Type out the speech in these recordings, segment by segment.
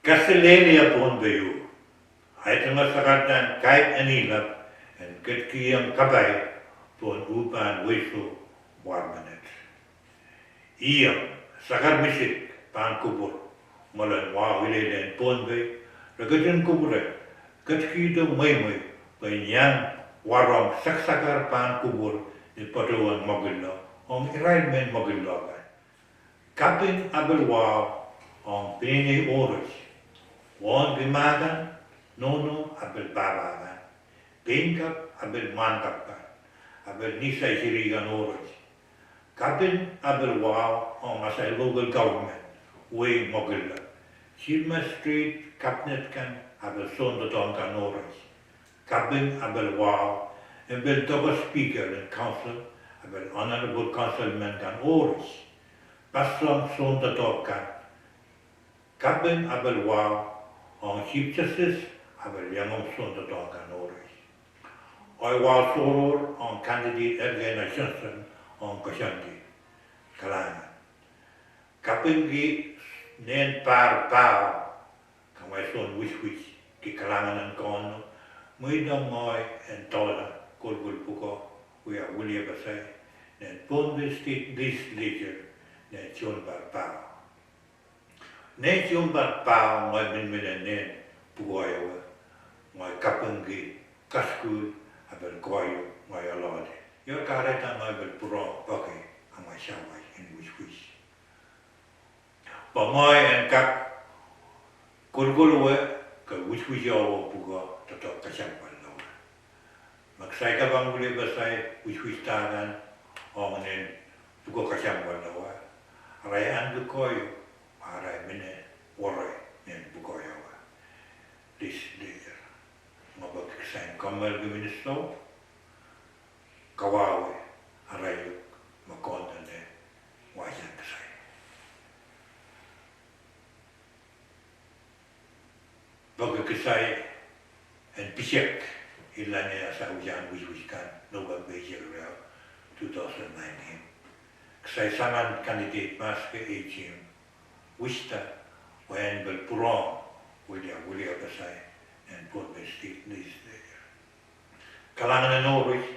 Kastelia pon beyu. Hij masakat dan kait anilap en ketkiyang kabay pon upan wisu warmanet. Iyang sakat misik pan kubur malan wahilelen pon be ragatin kubure ketkido may penyang warong saksakar pan kubur di patuan mogilo om irailmen mogilo kan. Kapin abel wow om pini oros. Wan bimagan nono abel babagan. Pinkap abel mankapan. Abel nisa hirigan oros. Kapin abel wow om asay local government. Way mogila. Silma Street cabinet kan abel sonda kan oros. Kapin abel wow. Abel double speaker in council. Abel honorable councilman kan oros. Paslang sonda kan. Kapin abel wow. On Chief Justice, abel yangom sonda kan oros. Oi wow soror on candidate Ergena Johnson on Kashanti. Kalangan. Kapin gi nen par kamay son wish ki kalangan ang kono. Muy dong moy en tola kulkul puko kuya William Basay. Nen Punbi State Legislature nen chun par Nen chun par moy min nen pugoyo moy kapungi kaskul abel koyo moy alode. Yo kareta moy bel puro poke amay shaway en wish. Pamoy en kap kulkul we ka wish yo pugo toto kasyampal no. Magsay ka bang William Basay wish tanan nen pugo kasyampal no. Arayan du koyo aray mine waray nen bukoyo. This later. Mabagkasay kamal ministro kawawe arayuk makonda ne wajan kasay. Bagkasay en pisyak ilan niya sa ujan wiskan nobag bejir 2019. Kasay saman candidate mas ke AGM wista wen bel purong William Basay and Punbi State Legislature. Kalangan na Norwich,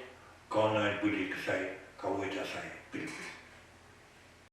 kono en buli kasay kawita say Pilipino.